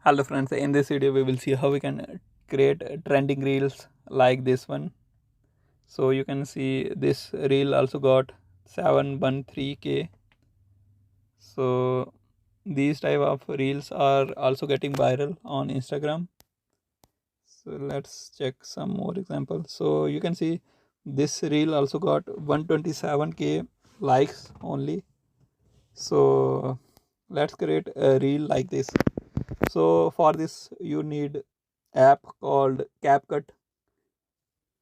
Hello friends, in this video we will see how we can create trending reels like this one. So you can see this reel also got 713k. So these type of reels are also getting viral on Instagram. So let's check some more examples. So you can see this reel also got 127k likes only. So let's create a reel like this. So for this you need app called capcut.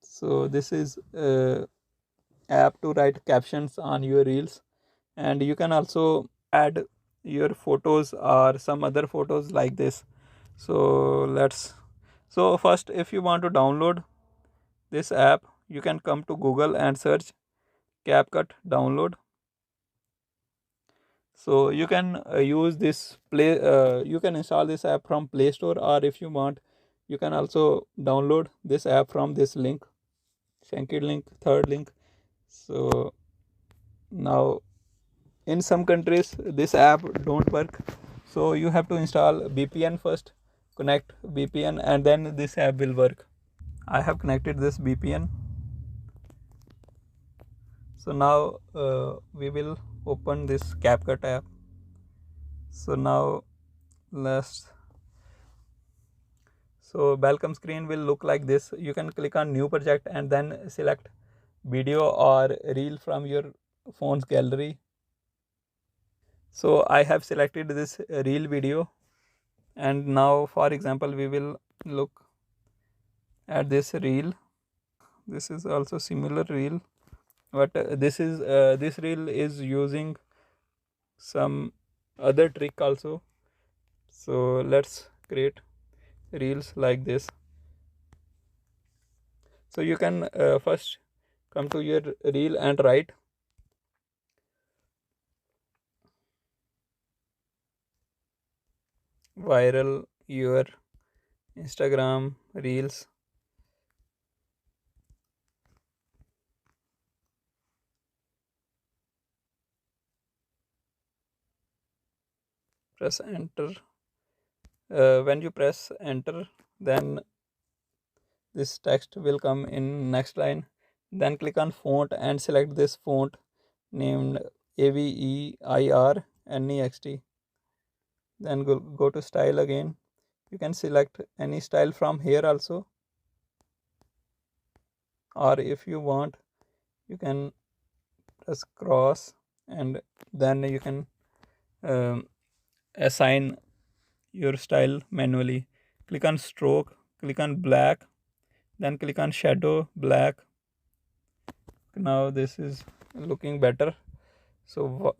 So this is a app to write captions on your reels, and you can also add your photos or some other photos like this. So so first, if you want to download this app, you can come to Google and search CapCut download. So you can use this you can install this app from Play Store, or if you want, you can also download this app from this link, second link, third link. So now in some countries this app don't work, so you have to install VPN first, connect VPN, and then this app will work. I have connected this VPN. So now we will open this CapCut app. So now let's so welcome screen will look like this. You can click on new project and then select video or reel from your phone's gallery. So I have selected this reel video, and now for example we will look at this reel. This is also similar reel, but this reel is using some other trick also. So let's create reels like this. So you can first come to your reel and write viral your Instagram reels. Press enter. When you press enter, then this text will come in next line. Then click on font and select this font named AVEIRNEXT. Then go to style again. You can select any style from here also, or if you want, you can press cross, and then you can um, assign your style manually. Click on stroke, click on black, then click on shadow black. Now this is looking better. So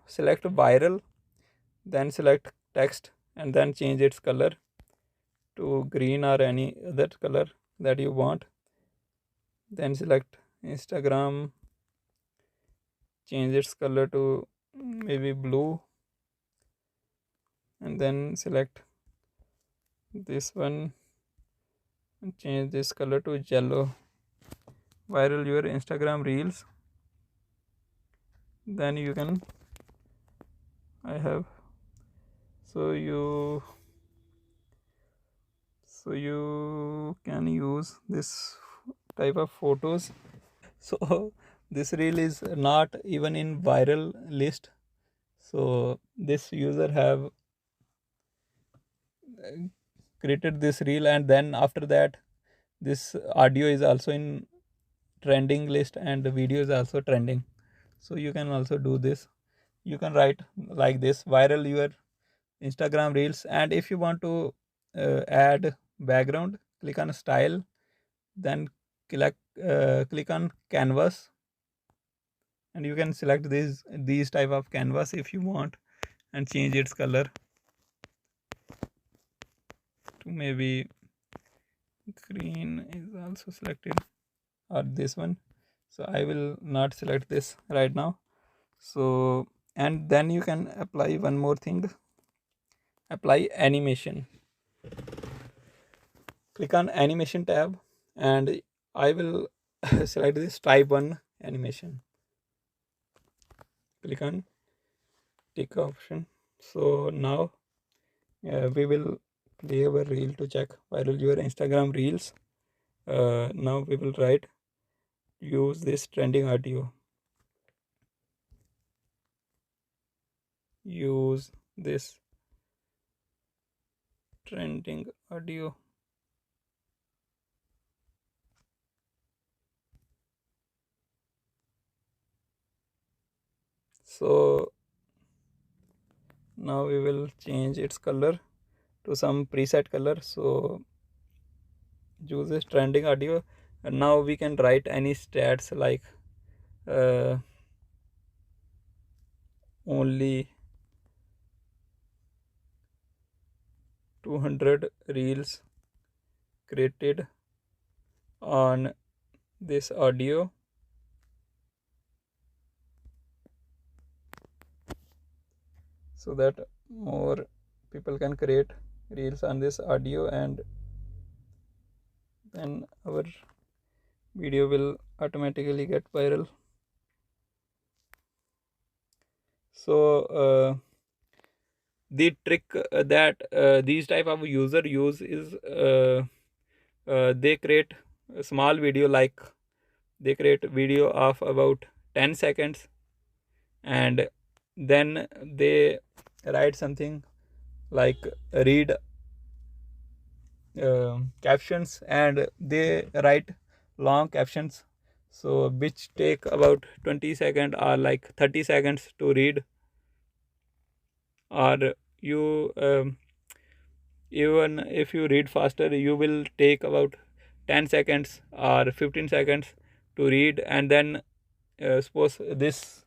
select viral, then select text, and then change its color to green or any other color that you want. Then select Instagram, change its color to maybe blue, and then select this one and change this color to yellow. Viral your Instagram reels. Then you can I have so you can use this type of photos. So this reel is not even in viral list. So this user have created this reel, and then after that this audio is also in trending list and the video is also trending. So you can also do this. You can write like this: viral your Instagram reels. And if you want to add background, click on style, then click on canvas, and you can select these type of canvas if you want, and change its color to maybe green is also selected, or this one. So I will not select this right now. So and then you can apply one more thing, apply animation. Click on animation tab, and I will select this type 1 animation. Click on tick option. So now We will play our reel to check viral your Instagram reels. Now we will write use this trending audio. Use this trending audio. So now we will change its color to some preset color. So use this trending audio, and now we can write any stats like uh, only 200 reels created on this audio. So that more people can create reels on this audio, and then our video will automatically get viral. So the trick that these type of user use is they create a small video, like they create video of about 10 seconds, and then they write something like read captions, and they write long captions, so which take about 20 seconds or like 30 seconds to read. Or you even if you read faster, you will take about 10 seconds or 15 seconds to read, and then suppose this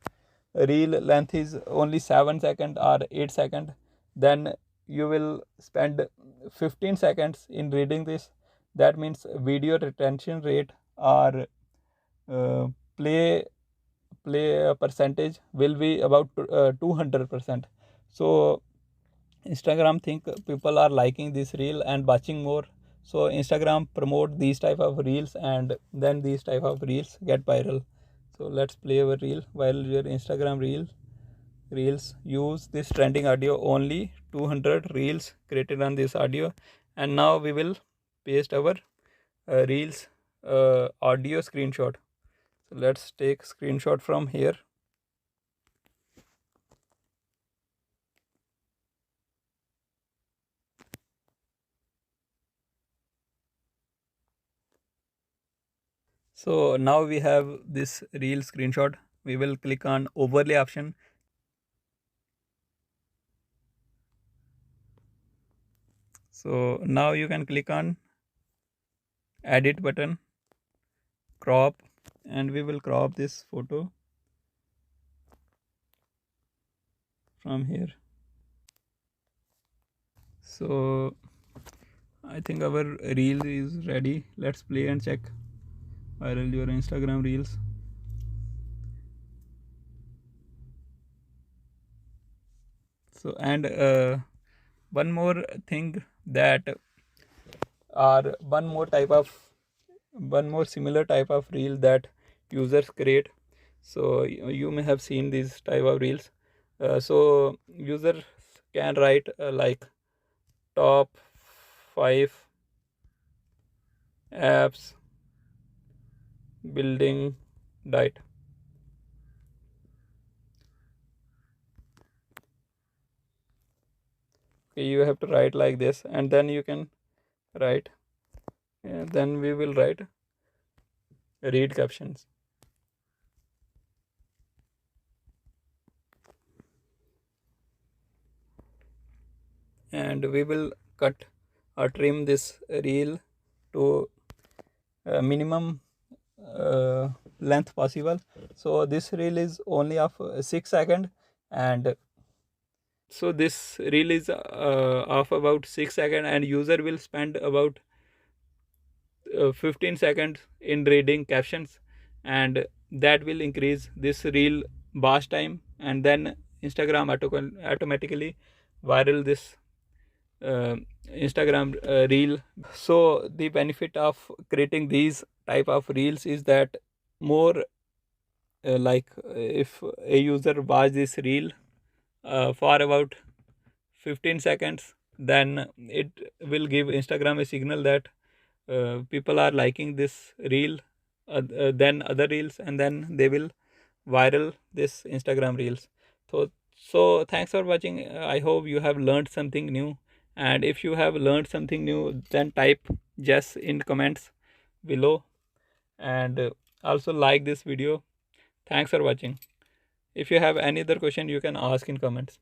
reel length is only 7 seconds or 8 seconds, then you will spend 15 seconds in reading this. That means video retention rate or uh, play percentage will be about 200%. So Instagram think people are liking this reel and watching more, so Instagram promote these type of reels, and then these type of reels get viral. So let's play our reel. While your Instagram reels use this trending audio, only 200 reels created on this audio. And now we will paste our reels audio screenshot. So let's take screenshot from here. So now we have this reel screenshot. We will click on overlay option. So now you can click on edit button, crop, and we will crop this photo from here. So I think our reel is ready. Let's play and check viral your Instagram reels. So and one more thing that or one more similar type of reel that users create. So you may have seen these type of reels. So users can write like top 5 apps building diet. Okay, you have to write like this, and then you can write, and then we will write read captions, and we will cut or trim this reel to minimum length possible. So this reel is only of 6 seconds, and so this reel is of about 6 seconds, and user will spend about 15 seconds in reading captions, and that will increase this reel watch time, and then Instagram automatically viral this uh, Instagram reel. So the benefit of creating these type of reels is that more if a user watch this reel for about 15 seconds, then it will give Instagram a signal that people are liking this reel, then other reels, and then they will viral this Instagram reels. So thanks for watching. I hope you have learned something new, and if you have learned something new, then type yes in comments below, and also like this video. Thanks for watching. If you have any other question, you can ask in comments.